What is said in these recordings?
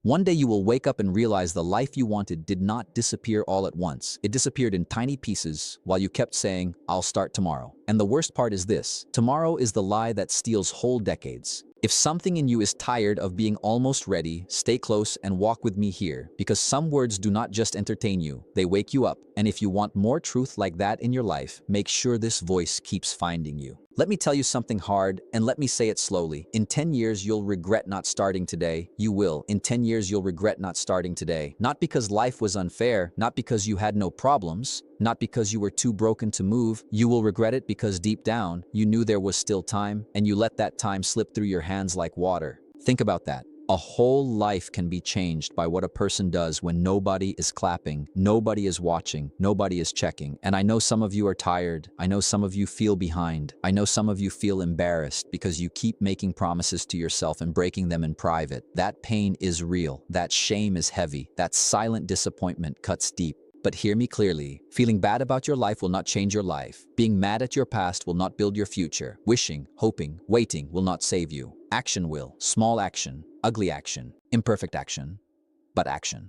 One day you will wake up and realize the life you wanted did not disappear all at once. It disappeared in tiny pieces while you kept saying, "I'll start tomorrow." And the worst part is this: tomorrow is the lie that steals whole decades. If something in you is tired of being almost ready, stay close and walk with me here, because some words do not just entertain you, they wake you up. And if you want more truth like that in your life, make sure this voice keeps finding you. Let me tell you something hard, and let me say it slowly. In 10 years, you'll regret not starting today. You will. In 10 years, you'll regret not starting today. Not because life was unfair, not because you had no problems, not because you were too broken to move. You will regret it because deep down, you knew there was still time, and you let that time slip through your hands like water. Think about that. A whole life can be changed by what a person does when nobody is clapping, nobody is watching, nobody is checking. And I know some of you are tired. I know some of you feel behind. I know some of you feel embarrassed because you keep making promises to yourself and breaking them in private. That pain is real. That shame is heavy. That silent disappointment cuts deep. But hear me clearly. Feeling bad about your life will not change your life. Being mad at your past will not build your future. Wishing, hoping, waiting will not save you. Action will. Small action, ugly action, imperfect action, but action.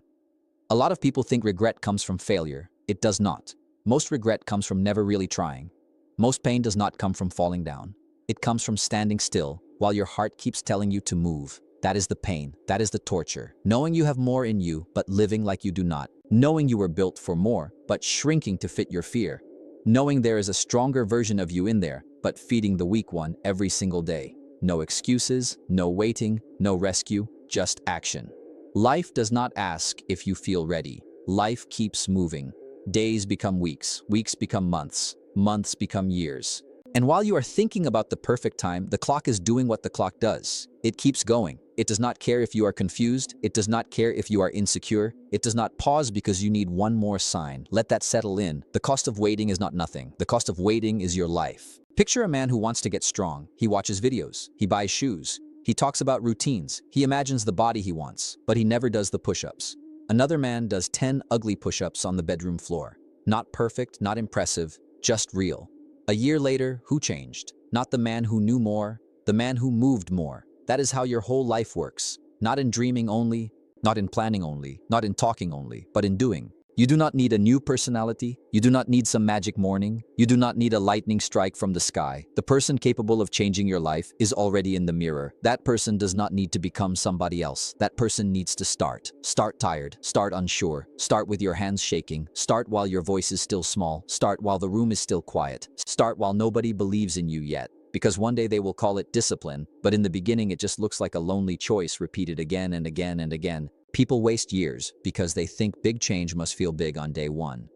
A lot of people think regret comes from failure. It does not. Most regret comes from never really trying. Most pain does not come from falling down. It comes from standing still while your heart keeps telling you to move. That is the pain. That is the torture. Knowing you have more in you, but living like you do not. Knowing you were built for more, but shrinking to fit your fear. Knowing there is a stronger version of you in there, but feeding the weak one every single day. No excuses, no waiting, no rescue, just action. Life does not ask if you feel ready. Life keeps moving. Days become weeks, weeks become months, months become years. And while you are thinking about the perfect time, the clock is doing what the clock does. It keeps going. It does not care if you are confused. It does not care if you are insecure. It does not pause because you need one more sign. Let that settle in. The cost of waiting is not nothing. The cost of waiting is your life. Picture a man who wants to get strong. He watches videos. He buys shoes. He talks about routines. He imagines the body he wants, but he never does the push-ups. Another man does 10 ugly push-ups on the bedroom floor. Not perfect, not impressive, just real. A year later, who changed? Not the man who knew more, the man who moved more. That is how your whole life works. Not in dreaming only, not in planning only, not in talking only, but in doing. You do not need a new personality. You do not need some magic morning. You do not need a lightning strike from the sky. The person capable of changing your life is already in the mirror. That person does not need to become somebody else. That person needs to start. Start tired. Start unsure. Start with your hands shaking. Start while your voice is still small. Start while the room is still quiet. Start while nobody believes in you yet. Because one day they will call it discipline, but in the beginning it just looks like a lonely choice repeated again and again and again. People waste years because they think big change must feel big on day one.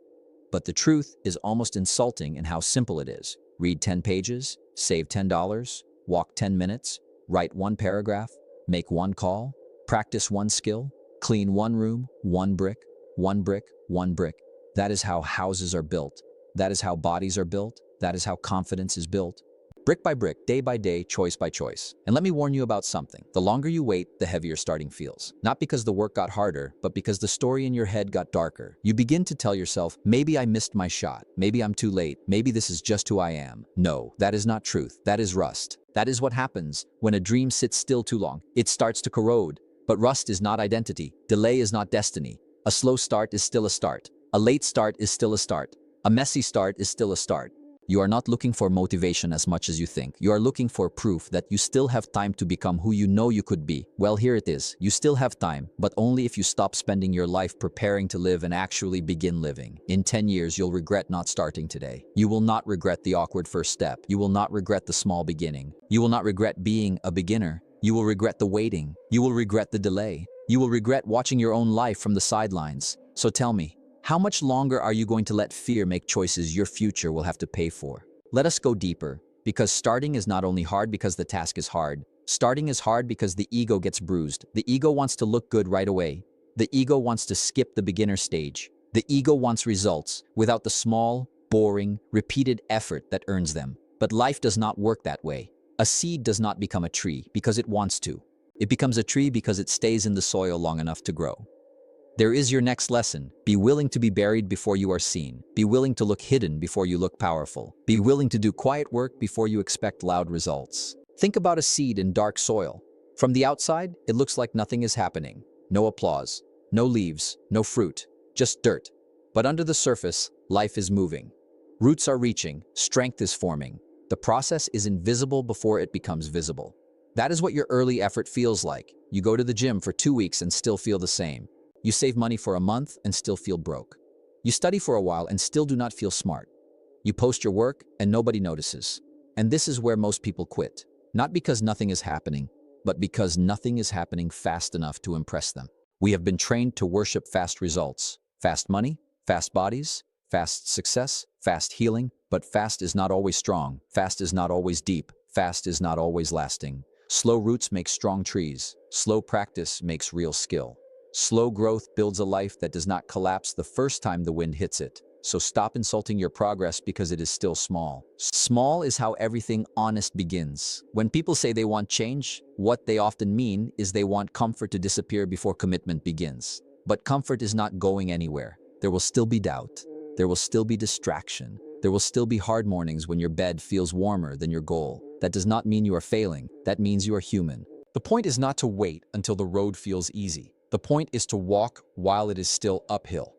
But the truth is almost insulting in how simple it is. Read 10 pages, save $10, walk 10 minutes, write one paragraph, make one call, practice one skill, clean one room, one brick, one brick, one brick. That is how houses are built. That is how bodies are built. That is how confidence is built. Brick by brick, day by day, choice by choice. And let me warn you about something. The longer you wait, the heavier starting feels. Not because the work got harder, but because the story in your head got darker. You begin to tell yourself, maybe I missed my shot. Maybe I'm too late. Maybe this is just who I am. No, that is not truth. That is rust. That is what happens when a dream sits still too long. It starts to corrode. But rust is not identity. Delay is not destiny. A slow start is still a start. A late start is still a start. A messy start is still a start. You are not looking for motivation as much as you think. You are looking for proof that you still have time to become who you know you could be. Well, here it is. You still have time, but only if you stop spending your life preparing to live and actually begin living. In 10 years, you'll regret not starting today. You will not regret the awkward first step. You will not regret the small beginning. You will not regret being a beginner. You will regret the waiting. You will regret the delay. You will regret watching your own life from the sidelines. So tell me, how much longer are you going to let fear make choices your future will have to pay for? Let us go deeper, because starting is not only hard because the task is hard. Starting is hard because the ego gets bruised. The ego wants to look good right away. The ego wants to skip the beginner stage. The ego wants results without the small, boring, repeated effort that earns them. But life does not work that way. A seed does not become a tree because it wants to. It becomes a tree because it stays in the soil long enough to grow. There is your next lesson. Be willing to be buried before you are seen. Be willing to look hidden before you look powerful. Be willing to do quiet work before you expect loud results. Think about a seed in dark soil. From the outside, it looks like nothing is happening. no applause, no leaves, no fruit, just dirt. But under the surface, life is moving. Roots are reaching, strength is forming. The process is invisible before it becomes visible. That is what your early effort feels like. You go to the gym for 2 weeks and still feel the same. You save money for a month and still feel broke. You study for a while and still do not feel smart. You post your work and nobody notices. And this is where most people quit. Not because nothing is happening, but because nothing is happening fast enough to impress them. We have been trained to worship fast results, fast money, fast bodies, fast success, fast healing, but fast is not always strong, fast is not always deep, fast is not always lasting. Slow roots make strong trees. Slow practice makes real skill. Slow growth builds a life that does not collapse the first time the wind hits it. So stop insulting your progress because it is still small. Small is how everything honest begins. When people say they want change, what they often mean is they want comfort to disappear before commitment begins. But comfort is not going anywhere. There will still be doubt. There will still be distraction. There will still be hard mornings when your bed feels warmer than your goal. That does not mean you are failing. That means you are human. The point is not to wait until the road feels easy. The point is to walk while it is still uphill.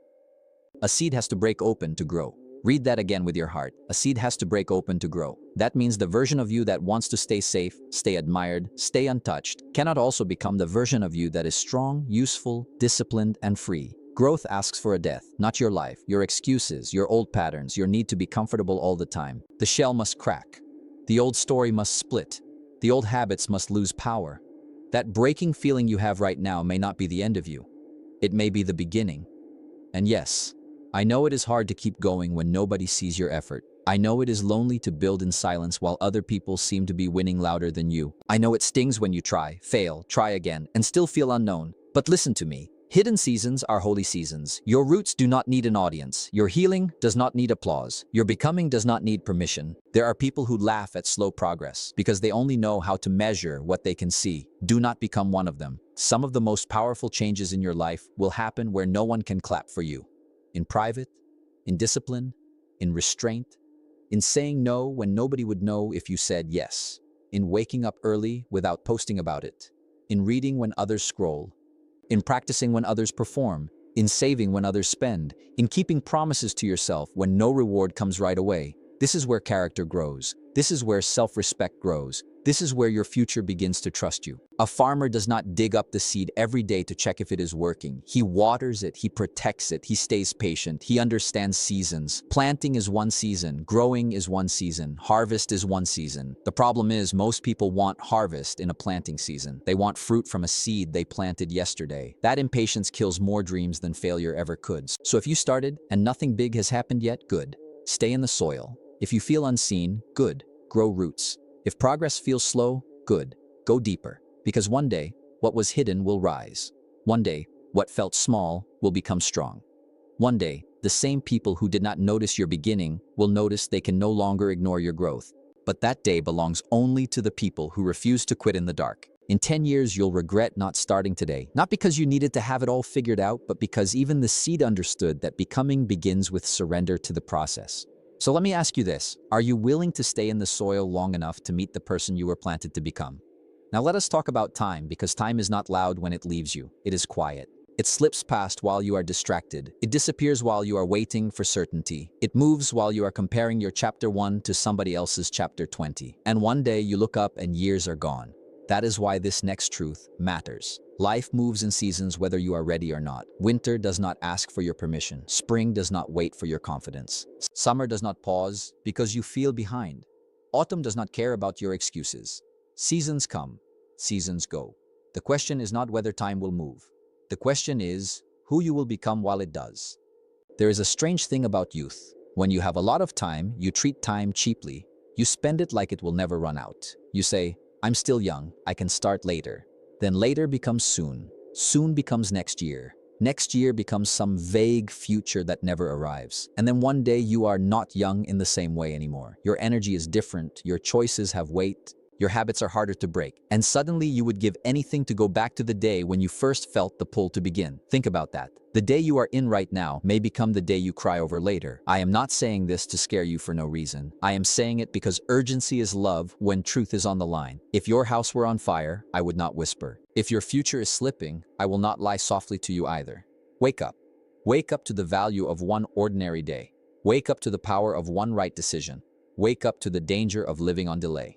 A seed has to break open to grow. Read that again with your heart. A seed has to break open to grow. That means the version of you that wants to stay safe, stay admired, stay untouched, cannot also become the version of you that is strong, useful, disciplined, and free. Growth asks for a death, not your life, your excuses, your old patterns, your need to be comfortable all the time. The shell must crack. The old story must split. The old habits must lose power. That breaking feeling you have right now may not be the end of you. It may be the beginning. And yes, I know it is hard to keep going when nobody sees your effort. I know it is lonely to build in silence while other people seem to be winning louder than you. I know it stings when you try, fail, try again, and still feel unknown. But listen to me. Hidden seasons are holy seasons. Your roots do not need an audience. Your healing does not need applause. Your becoming does not need permission. There are people who laugh at slow progress because they only know how to measure what they can see. Do not become one of them. Some of the most powerful changes in your life will happen where no one can clap for you. In private, in discipline, in restraint, in saying no when nobody would know if you said yes, in waking up early without posting about it, in reading when others scroll, in practicing when others perform, in saving when others spend, in keeping promises to yourself when no reward comes right away. This is where character grows. This is where self-respect grows. This is where your future begins to trust you. A farmer does not dig up the seed every day to check if it is working. He waters it, he protects it, he stays patient, he understands seasons. Planting is one season, growing is one season, harvest is one season. The problem is most people want harvest in a planting season. They want fruit from a seed they planted yesterday. That impatience kills more dreams than failure ever could. So if you started and nothing big has happened yet, good. Stay in the soil. If you feel unseen, good. Grow roots. If progress feels slow, good. Go deeper. Because one day, what was hidden will rise. One day, what felt small will become strong. One day, the same people who did not notice your beginning will notice they can no longer ignore your growth. But that day belongs only to the people who refuse to quit in the dark. In 10 years, you'll regret not starting today. Not because you needed to have it all figured out, but because even the seed understood that becoming begins with surrender to the process. So let me ask you this. Are you willing to stay in the soil long enough to meet the person you were planted to become? Now let us talk about time, because time is not loud when it leaves you. It is quiet. It slips past while you are distracted. It disappears while you are waiting for certainty. It moves while you are comparing your chapter 1 to somebody else's chapter 20. And one day you look up and years are gone. That is why this next truth matters. Life moves in seasons whether you are ready or not. Winter does not ask for your permission. Spring does not wait for your confidence. Summer does not pause because you feel behind. Autumn does not care about your excuses. Seasons come, seasons go. The question is not whether time will move. The question is who you will become while it does. There is a strange thing about youth. When you have a lot of time, you treat time cheaply. You spend it like it will never run out. You say, I'm still young, I can start later. Then later becomes soon. Soon becomes next year. Next year becomes some vague future that never arrives. And then one day you are not young in the same way anymore. Your energy is different, your choices have weight, your habits are harder to break. And suddenly you would give anything to go back to the day when you first felt the pull to begin. Think about that. The day you are in right now may become the day you cry over later. I am not saying this to scare you for no reason. I am saying it because urgency is love when truth is on the line. If your house were on fire, I would not whisper. If your future is slipping, I will not lie softly to you either. Wake up. Wake up to the value of one ordinary day. Wake up to the power of one right decision. Wake up to the danger of living on delay.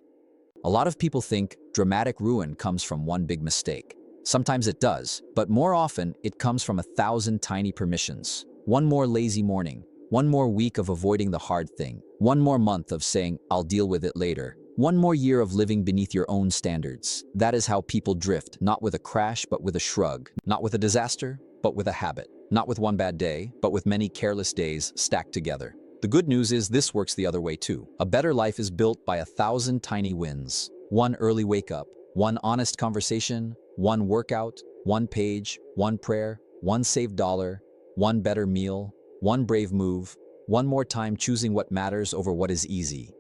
A lot of people think dramatic ruin comes from one big mistake. Sometimes it does, but more often it comes from 1,000 tiny permissions. One more lazy morning, one more week of avoiding the hard thing, one more month of saying, I'll deal with it later, one more year of living beneath your own standards. That is how people drift, not with a crash, but with a shrug, not with a disaster, but with a habit, not with one bad day, but with many careless days stacked together. The good news is this works the other way too. A better life is built by 1,000 tiny wins. One early wake up, one honest conversation, one workout, one page, one prayer, one saved dollar, one better meal, one brave move, one more time choosing what matters over what is easy.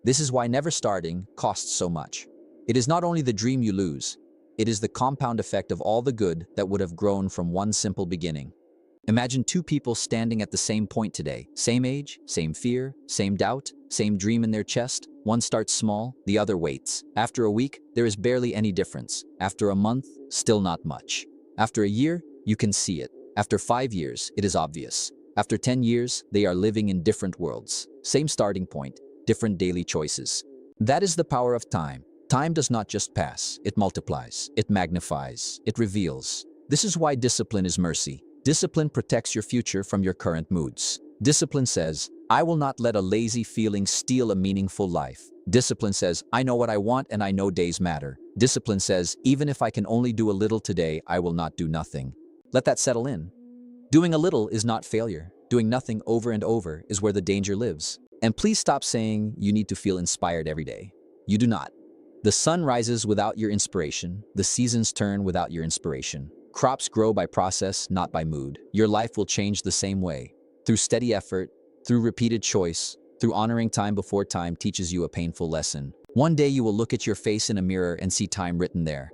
This is why never starting costs so much. It is not only the dream you lose, it is the compound effect of all the good that would have grown from one simple beginning. Imagine two people standing at the same point today. Same age, same fear, same doubt, same dream in their chest. One starts small, the other waits. After a week, there is barely any difference. After a month, still not much. After a year, you can see it. After 5 years, it is obvious. After 10 years, they are living in different worlds. Same starting point, different daily choices. That is the power of time. Time does not just pass. It multiplies, it magnifies, it reveals. This is why discipline is mercy. Discipline protects your future from your current moods. Discipline says, I will not let a lazy feeling steal a meaningful life. Discipline says, I know what I want and I know days matter. Discipline says, even if I can only do a little today, I will not do nothing. Let that settle in. Doing a little is not failure. Doing nothing over and over is where the danger lives. And please stop saying you need to feel inspired every day. You do not. The sun rises without your inspiration. The seasons turn without your inspiration. Crops grow by process, not by mood. Your life will change the same way. Through steady effort, through repeated choice, through honoring time before time teaches you a painful lesson. One day you will look at your face in a mirror and see time written there.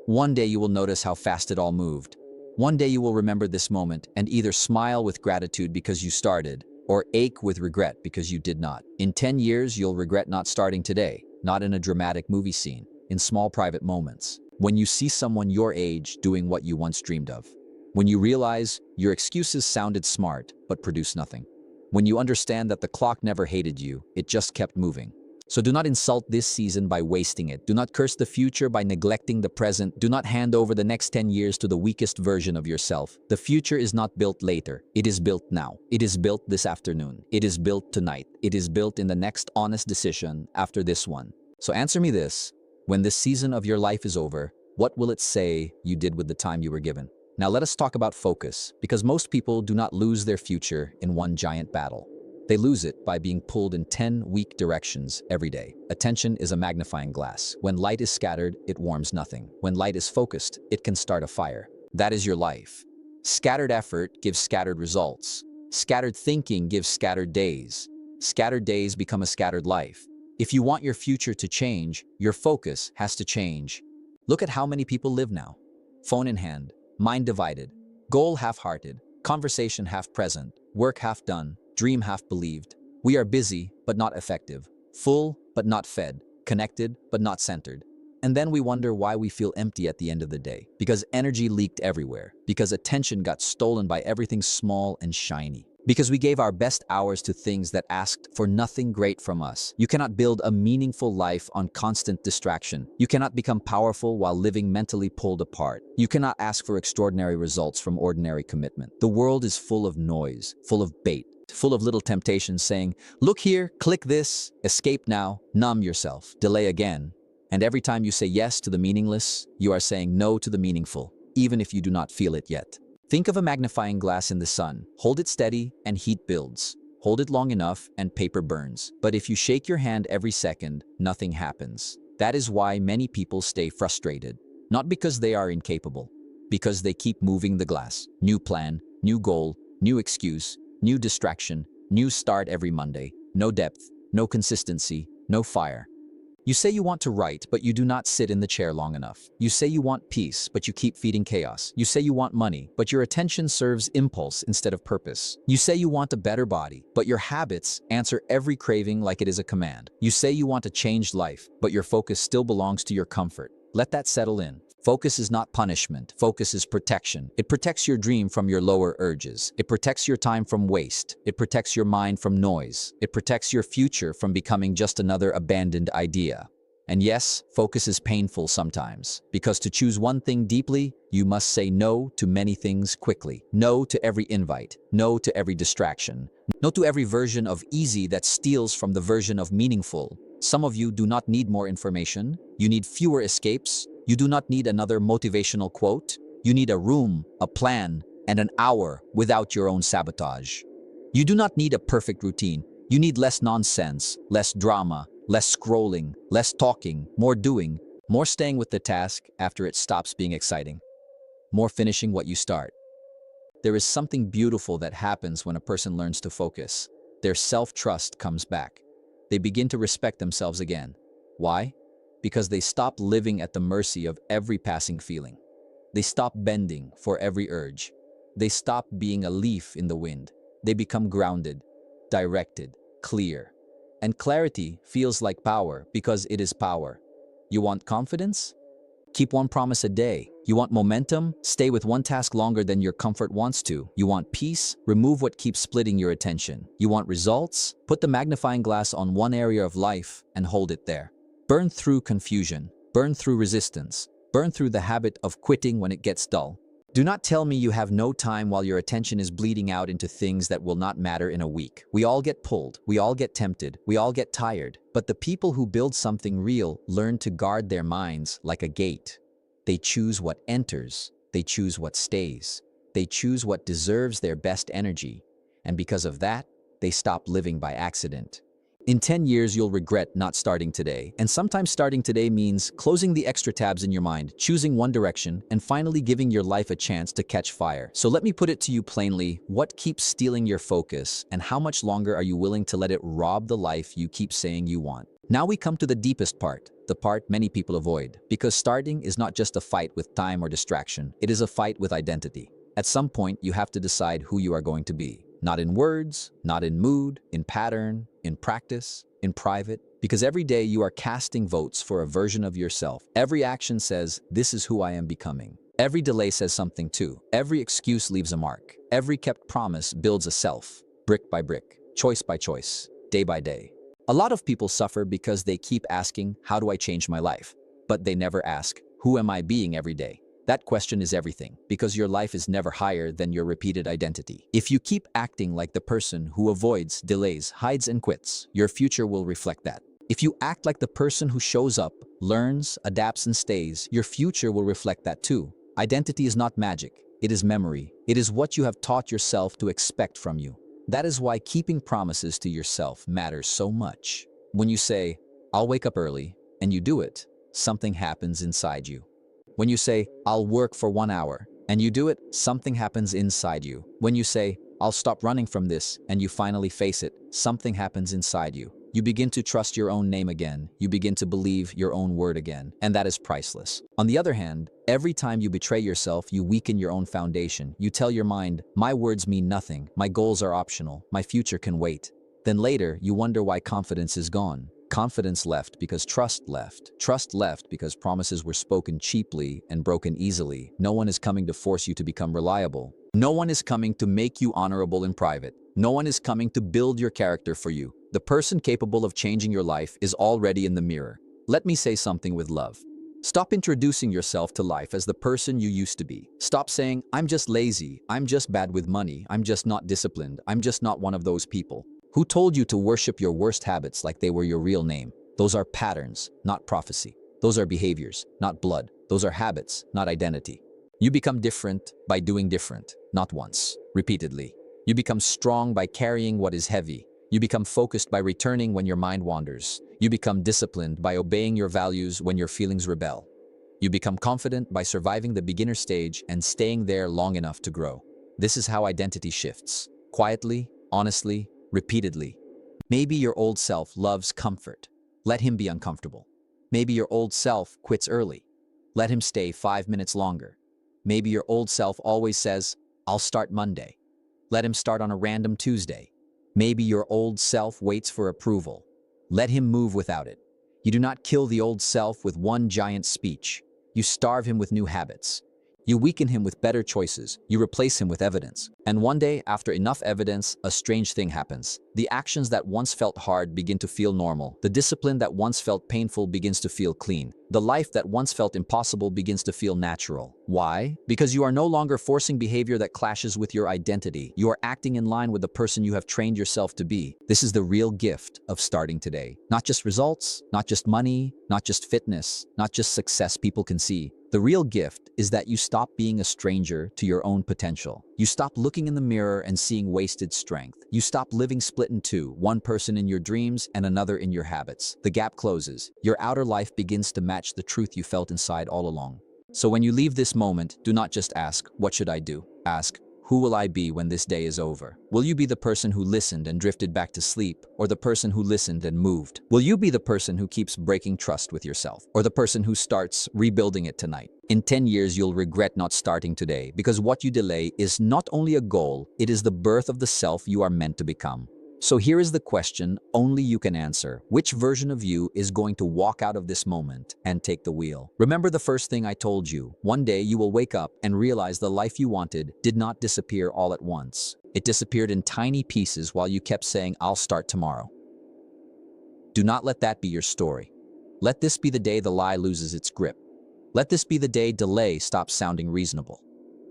One day you will notice how fast it all moved. One day you will remember this moment and either smile with gratitude because you started, or ache with regret because you did not. In 10 years, you'll regret not starting today, not in a dramatic movie scene, in small private moments. When you see someone your age doing what you once dreamed of. When you realize your excuses sounded smart but produced nothing. When you understand that the clock never hated you, it just kept moving. So do not insult this season by wasting it. Do not curse the future by neglecting the present. Do not hand over the next 10 years to the weakest version of yourself. The future is not built later. It is built now. It is built this afternoon. It is built tonight. It is built in the next honest decision after this one. So answer me this. When this season of your life is over, what will it say you did with the time you were given? Now let us talk about focus, because most people do not lose their future in one giant battle. They lose it by being pulled in 10 weak directions every day. Attention is a magnifying glass. When light is scattered, it warms nothing. When light is focused, it can start a fire. That is your life. Scattered effort gives scattered results. Scattered thinking gives scattered days. Scattered days become a scattered life. If you want your future to change, your focus has to change. Look at how many people live now. Phone in hand, mind divided, goal half-hearted, conversation half-present, work half-done, dream half-believed. We are busy, but not effective, full, but not fed, connected, but not centered. And then we wonder why we feel empty at the end of the day. Because energy leaked everywhere. Because attention got stolen by everything small and shiny. Because we gave our best hours to things that asked for nothing great from us. You cannot build a meaningful life on constant distraction. You cannot become powerful while living mentally pulled apart. You cannot ask for extraordinary results from ordinary commitment. The world is full of noise, full of bait, full of little temptations saying, look here, click this, escape now, numb yourself, delay again. And every time you say yes to the meaningless, you are saying no to the meaningful, even if you do not feel it yet. Think of a magnifying glass in the sun. Hold it steady and heat builds. Hold it long enough and paper burns. But if you shake your hand every second, nothing happens. That is why many people stay frustrated. Not because they are incapable, because they keep moving the glass. New plan, new goal, new excuse, new distraction, new start every Monday. No depth, no consistency, no fire. You say you want to write, but you do not sit in the chair long enough. You say you want peace, but you keep feeding chaos. You say you want money, but your attention serves impulse instead of purpose. You say you want a better body, but your habits answer every craving like it is a command. You say you want a changed life, but your focus still belongs to your comfort. Let that settle in. Focus is not punishment. Focus is protection. It protects your dream from your lower urges. It protects your time from waste. It protects your mind from noise. It protects your future from becoming just another abandoned idea. And yes, focus is painful sometimes, because to choose one thing deeply, you must say no to many things quickly. No to every invite. No to every distraction. No to every version of easy that steals from the version of meaningful. Some of you do not need more information. You need fewer escapes. You do not need another motivational quote. You need a room, a plan, and an hour without your own sabotage. You do not need a perfect routine. You need less nonsense, less drama, less scrolling, less talking, more doing, more staying with the task after it stops being exciting, more finishing what you start. There is something beautiful that happens when a person learns to focus. Their self-trust comes back. They begin to respect themselves again. Why? Because they stop living at the mercy of every passing feeling. They stop bending for every urge. They stop being a leaf in the wind. They become grounded, directed, clear. And clarity feels like power because it is power. You want confidence? Keep one promise a day. You want momentum? Stay with one task longer than your comfort wants to. You want peace? Remove what keeps splitting your attention. You want results? Put the magnifying glass on one area of life and hold it there. Burn through confusion. Burn through resistance. Burn through the habit of quitting when it gets dull. Do not tell me you have no time while your attention is bleeding out into things that will not matter in a week. We all get pulled. We all get tempted. We all get tired. But the people who build something real learn to guard their minds like a gate. They choose what enters. They choose what stays. They choose what deserves their best energy. And because of that, they stop living by accident. In 10 years, you'll regret not starting today. And sometimes starting today means closing the extra tabs in your mind, choosing one direction, and finally giving your life a chance to catch fire. So let me put it to you plainly, what keeps stealing your focus, and how much longer are you willing to let it rob the life you keep saying you want? Now we come to the deepest part, the part many people avoid. Because starting is not just a fight with time or distraction, it is a fight with identity. At some point, you have to decide who you are going to be. Not in words, not in mood, in pattern, in practice, in private. Because every day you are casting votes for a version of yourself. Every action says, this is who I am becoming. Every delay says something too. Every excuse leaves a mark. Every kept promise builds a self, brick by brick, choice by choice, day by day. A lot of people suffer because they keep asking, how do I change my life? But they never ask, who am I being every day? That question is everything, because your life is never higher than your repeated identity. If you keep acting like the person who avoids, delays, hides, and quits, your future will reflect that. If you act like the person who shows up, learns, adapts, and stays, your future will reflect that too. Identity is not magic. It is memory. It is what you have taught yourself to expect from you. That is why keeping promises to yourself matters so much. When you say, I'll wake up early, and you do it, something happens inside you. When you say, I'll work for 1 hour, and you do it, something happens inside you. When you say, I'll stop running from this, and you finally face it, something happens inside you. You begin to trust your own name again. You begin to believe your own word again, and that is priceless. On the other hand, every time you betray yourself, you weaken your own foundation. You tell your mind, my words mean nothing, my goals are optional, my future can wait. Then later, you wonder why confidence is gone. Confidence left because trust left. Trust left because promises were spoken cheaply and broken easily. No one is coming to force you to become reliable. No one is coming to make you honorable in private. No one is coming to build your character for you. The person capable of changing your life is already in the mirror. Let me say something with love. Stop introducing yourself to life as the person you used to be. Stop saying, I'm just lazy, I'm just bad with money, I'm just not disciplined, I'm just not one of those people. Who told you to worship your worst habits like they were your real name? Those are patterns, not prophecy. Those are behaviors, not blood. Those are habits, not identity. You become different by doing different, not once, repeatedly. You become strong by carrying what is heavy. You become focused by returning when your mind wanders. You become disciplined by obeying your values when your feelings rebel. You become confident by surviving the beginner stage and staying there long enough to grow. This is how identity shifts. Quietly, honestly, repeatedly. Maybe your old self loves comfort. Let him be uncomfortable. Maybe your old self quits early. Let him stay 5 minutes longer. Maybe your old self always says, I'll start Monday. Let him start on a random Tuesday. Maybe your old self waits for approval. Let him move without it. You do not kill the old self with one giant speech. You starve him with new habits. You weaken him with better choices. You replace him with evidence. And one day, after enough evidence, a strange thing happens. The actions that once felt hard begin to feel normal. The discipline that once felt painful begins to feel clean. The life that once felt impossible begins to feel natural. Why? Because you are no longer forcing behavior that clashes with your identity. You are acting in line with the person you have trained yourself to be. This is the real gift of starting today. Not just results, not just money, not just fitness, not just success people can see. The real gift is that you stop being a stranger to your own potential. You stop looking in the mirror and seeing wasted strength. You stop living split in two, one person in your dreams and another in your habits. The gap closes. Your outer life begins to match the truth you felt inside all along. So when you leave this moment, do not just ask, what should I do? Ask, who will I be when this day is over? Will you be the person who listened and drifted back to sleep, or the person who listened and moved? Will you be the person who keeps breaking trust with yourself, or the person who starts rebuilding it tonight? In 10 years, you'll regret not starting today, because what you delay is not only a goal, it is the birth of the self you are meant to become. So here is the question only you can answer. Which version of you is going to walk out of this moment and take the wheel? Remember the first thing I told you. One day you will wake up and realize the life you wanted did not disappear all at once. It disappeared in tiny pieces while you kept saying, I'll start tomorrow. Do not let that be your story. Let this be the day the lie loses its grip. Let this be the day delay stops sounding reasonable.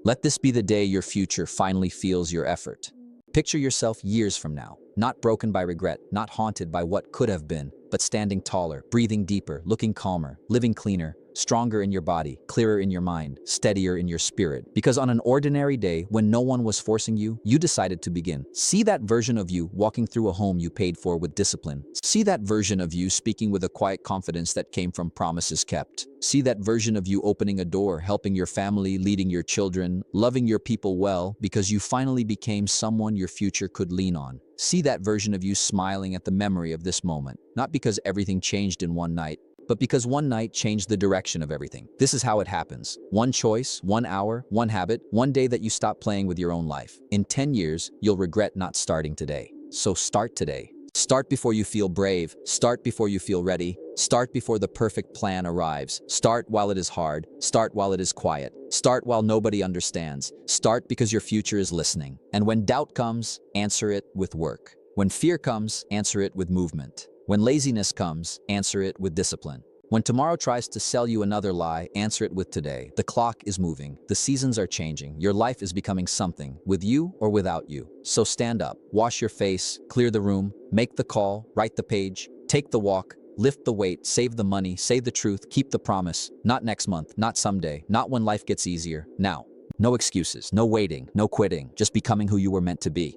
Let this be the day your future finally feels your effort. Picture yourself years from now, not broken by regret, not haunted by what could have been, but standing taller, breathing deeper, looking calmer, living cleaner, stronger in your body, clearer in your mind, steadier in your spirit. Because on an ordinary day, when no one was forcing you, you decided to begin. See that version of you walking through a home you paid for with discipline. See that version of you speaking with a quiet confidence that came from promises kept. See that version of you opening a door, helping your family, leading your children, loving your people well, because you finally became someone your future could lean on. See that version of you smiling at the memory of this moment, not because everything changed in one night, but because one night changed the direction of everything. This is how it happens. One choice, 1 hour, one habit, one day that you stop playing with your own life. In 10 years, you'll regret not starting today. So start today. Start before you feel brave. Start before you feel ready. Start before the perfect plan arrives. Start while it is hard. Start while it is quiet. Start while nobody understands. Start because your future is listening. And when doubt comes, answer it with work. When fear comes, answer it with movement. When laziness comes, answer it with discipline. When tomorrow tries to sell you another lie, answer it with today. The clock is moving. The seasons are changing. Your life is becoming something, with you or without you. So stand up, wash your face, clear the room, make the call, write the page, take the walk, lift the weight, save the money, say the truth, keep the promise. Not next month, not someday, not when life gets easier. Now. No excuses, no waiting, no quitting, just becoming who you were meant to be.